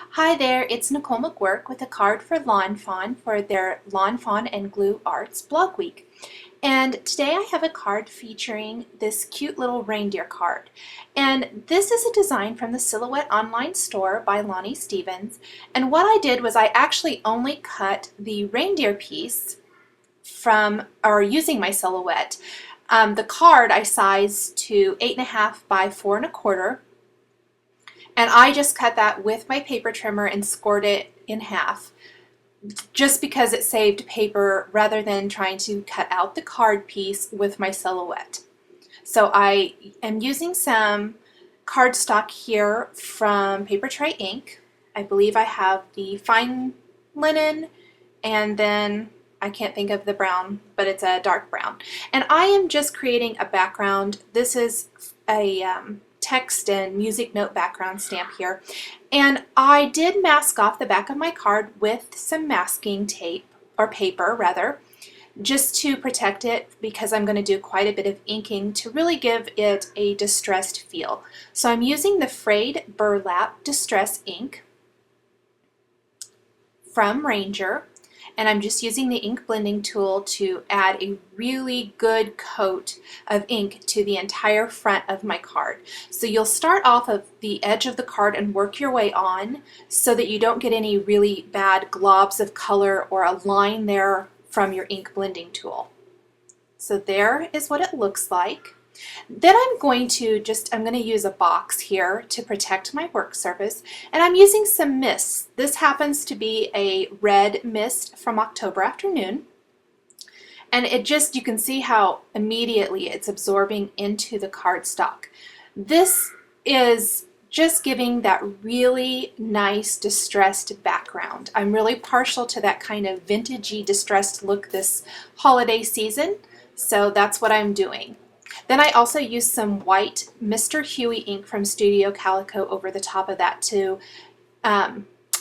Hi there, it's Nicole McGuirk with a card for Lawn Fawn for their Lawn Fawn and Glue Arts blog week. And today I have a card featuring this cute little reindeer card. And this is a design from the Silhouette online store by Lonnie Stevens. And what I did was I actually only cut the reindeer piece from, or using my Silhouette. The card I sized to 8.5 by 4.25. And I just cut that with my paper trimmer and scored it in half, just because it saved paper rather than trying to cut out the card piece with my Silhouette. So I am using some cardstock here from Paper Tray Ink. I believe I have the fine linen, and then I can't think of the brown, but it's a dark brown. And I am just creating a background. This is a text and music note background stamp here, and I did mask off the back of my card with some masking tape, or paper rather, just to protect it, because I'm going to do quite a bit of inking to really give it a distressed feel. So I'm using the frayed burlap distress ink from Ranger, and I'm just using the ink blending tool to add a really good coat of ink to the entire front of my card. So you'll start off of the edge of the card and work your way on so that you don't get any really bad globs of color or a line there from your ink blending tool. So there is what it looks like. Then I'm going to use a box here to protect my work surface, and I'm using some mists. This happens to be a red mist from October Afternoon, and you can see how immediately it's absorbing into the cardstock. This is just giving that really nice distressed background. I'm really partial to that kind of vintagey distressed look this holiday season, so that's what I'm doing. Then I also used some white Mr. Huey ink from Studio Calico over the top of that to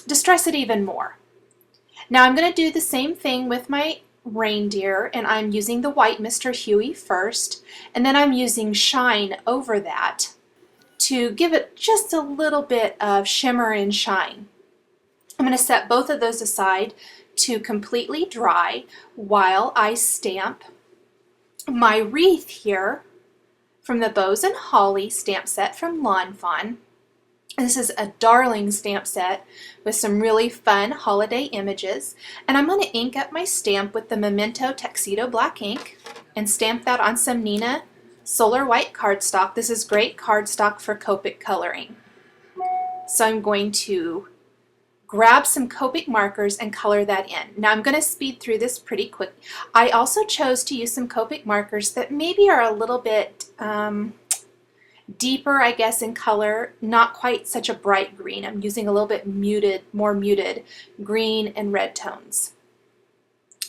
distress it even more. Now I'm going to do the same thing with my reindeer, and I'm using the white Mr. Huey first, and then I'm using shine over that to give it just a little bit of shimmer and shine. I'm going to set both of those aside to completely dry while I stamp my wreath here from the Bows and Holly stamp set from Lawn Fawn. This is a darling stamp set with some really fun holiday images, and I'm going to ink up my stamp with the Memento Tuxedo black ink and stamp that on some Nina Solar White cardstock. This is great cardstock for Copic coloring. So I'm going to grab some Copic markers and color that in. Now I'm going to speed through this pretty quick. I also chose to use some Copic markers that maybe are a little bit deeper, I guess, in color, not quite such a bright green. I'm using a little bit more muted green and red tones.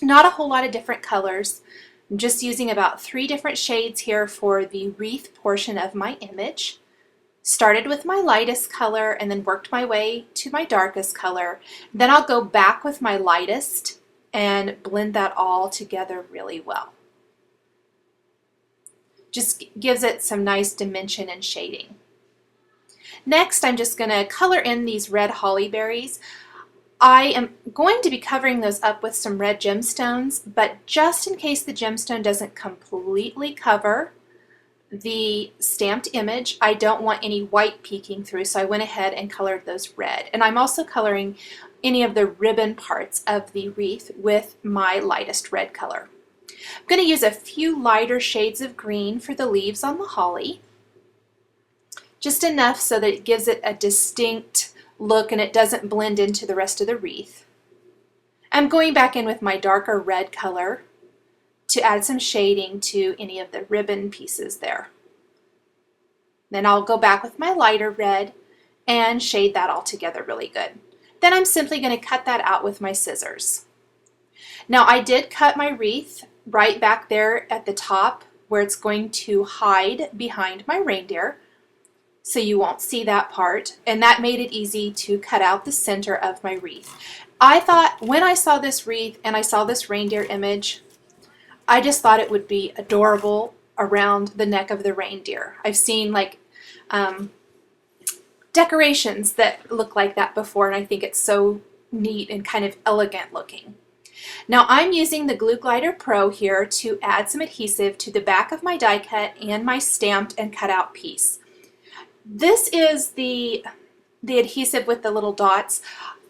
Not a whole lot of different colors. I'm just using about 3 different shades here for the wreath portion of my image. Started with my lightest color and then worked my way to my darkest color. Then I'll go back with my lightest and blend that all together really well. Just gives it some nice dimension and shading. Next, I'm just going to color in these red holly berries. I am going to be covering those up with some red gemstones, but just in case the gemstone doesn't completely cover the stamped image, I don't want any white peeking through, so I went ahead and colored those red. And I'm also coloring any of the ribbon parts of the wreath with my lightest red color. I'm going to use a few lighter shades of green for the leaves on the holly, just enough so that it gives it a distinct look and it doesn't blend into the rest of the wreath. I'm going back in with my darker red color to add some shading to any of the ribbon pieces there. Then I'll go back with my lighter red and shade that all together really good. Then I'm simply going to cut that out with my scissors. Now I did cut my wreath right back there at the top where it's going to hide behind my reindeer, so you won't see that part, and that made it easy to cut out the center of my wreath. I thought when I saw this wreath and I saw this reindeer image, I just thought it would be adorable around the neck of the reindeer. I've seen like decorations that look like that before, and I think it's so neat and kind of elegant looking. Now I'm using the Glue Glider Pro here to add some adhesive to the back of my die cut and my stamped and cut out piece. This is the adhesive with the little dots.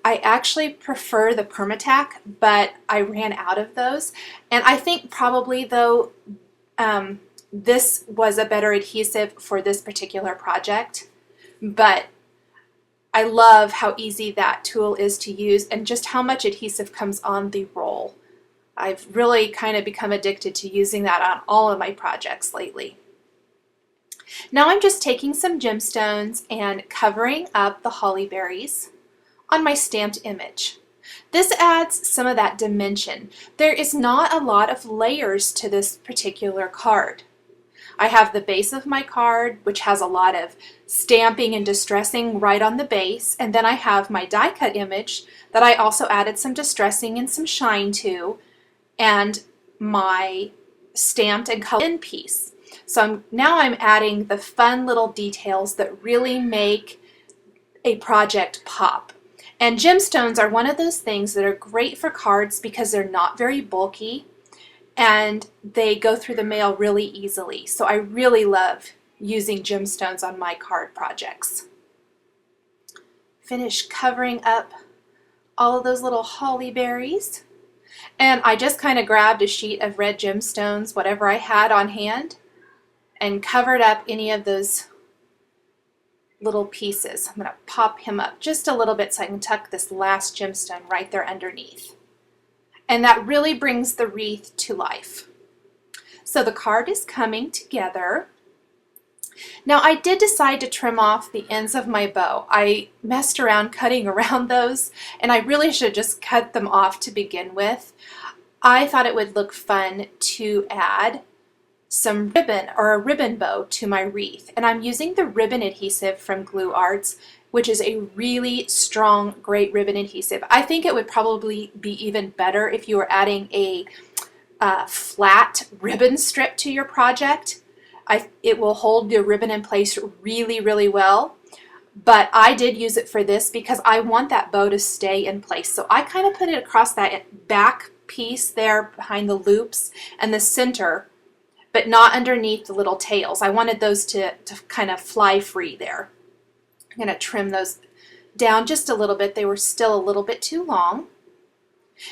I actually prefer the Permatac, but I ran out of those, and I think probably though this was a better adhesive for this particular project. But I love how easy that tool is to use and just how much adhesive comes on the roll. I've really kind of become addicted to using that on all of my projects lately. Now I'm just taking some gemstones and covering up the holly berries on my stamped image. This adds some of that dimension. There is not a lot of layers to this particular card. I have the base of my card, which has a lot of stamping and distressing right on the base, and then I have my die cut image that I also added some distressing and some shine to, and my stamped and colored in piece. So now I'm adding the fun little details that really make a project pop. And gemstones are one of those things that are great for cards because they're not very bulky and they go through the mail really easily. So I really love using gemstones on my card projects. Finish covering up all of those little holly berries. And I just kind of grabbed a sheet of red gemstones, whatever I had on hand, and covered up any of those little pieces. I'm going to pop him up just a little bit so I can tuck this last gemstone right there underneath. And that really brings the wreath to life. So the card is coming together. Now I did decide to trim off the ends of my bow. I messed around cutting around those, and I really should just cut them off to begin with. I thought it would look fun to add some ribbon or a ribbon bow to my wreath, and I'm using the ribbon adhesive from Glue Arts, which is a really strong, great ribbon adhesive. I think it would probably be even better if you were adding a flat ribbon strip to your project. It will hold your ribbon in place really, really well. But I did use it for this because I want that bow to stay in place. So I kind of put it across that back piece there behind the loops and the center, but not underneath the little tails. I wanted those to kind of fly free there. I'm going to trim those down just a little bit. They were still a little bit too long.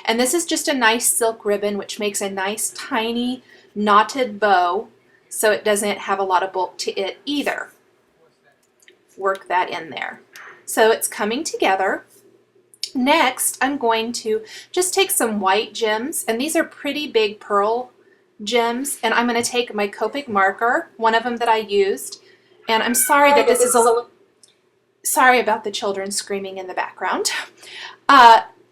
And this is just a nice silk ribbon, which makes a nice tiny knotted bow, so it doesn't have a lot of bulk to it either. Work that in there. So it's coming together. Next, I'm going to just take some white gems, and these are pretty big pearl gems, and I'm going to take my Copic marker, one of them that I used, and I'm sorry that this is a little... Sorry about the children screaming in the background.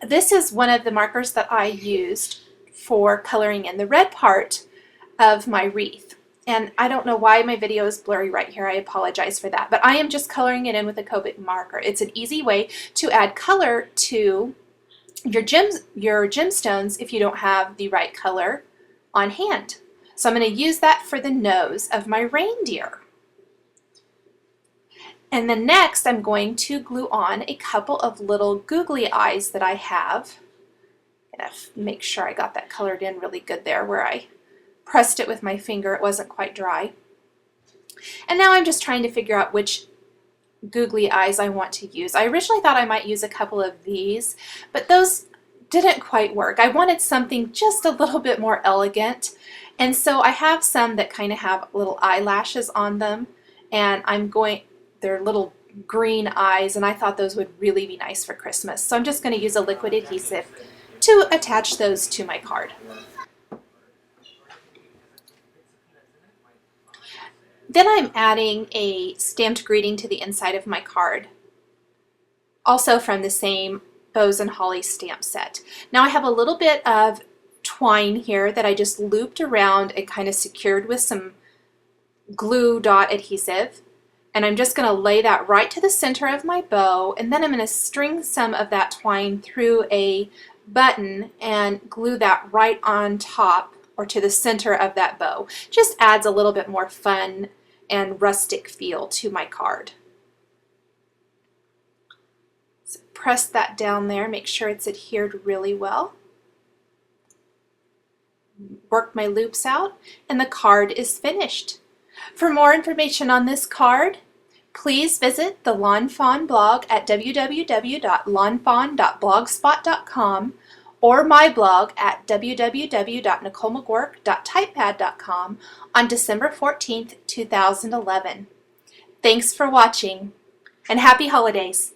This is one of the markers that I used for coloring in the red part of my wreath. And I don't know why my video is blurry right here. I apologize for that. But I am just coloring it in with a Copic marker. It's an easy way to add color to your gemstones if you don't have the right color on hand. So I'm going to use that for the nose of my reindeer. And then next I'm going to glue on a couple of little googly eyes that I have. I'm going to make sure I got that colored in really good there where I pressed it with my finger. It wasn't quite dry. And now I'm just trying to figure out which googly eyes I want to use. I originally thought I might use a couple of these, but those didn't quite work. I wanted something just a little bit more elegant. And so I have some that kind of have little eyelashes on them, and they're little green eyes, and I thought those would really be nice for Christmas. So I'm just going to use a liquid adhesive to attach those to my card. Then I'm adding a stamped greeting to the inside of my card, also from the same Bows and Holly stamp set. Now I have a little bit of twine here that I just looped around and kind of secured with some glue dot adhesive. And I'm just going to lay that right to the center of my bow, and then I'm going to string some of that twine through a button and glue that right on top or to the center of that bow. Just adds a little bit more fun and rustic feel to my card. press that down there, make sure it's adhered really well. Work my loops out, and the card is finished. For more information on this card, please visit the Lawn Fawn blog at www.lawnfawn.blogspot.com or my blog at www.nicolemcguirk.typepad.com on December 14th, 2011. Thanks for watching, and happy holidays!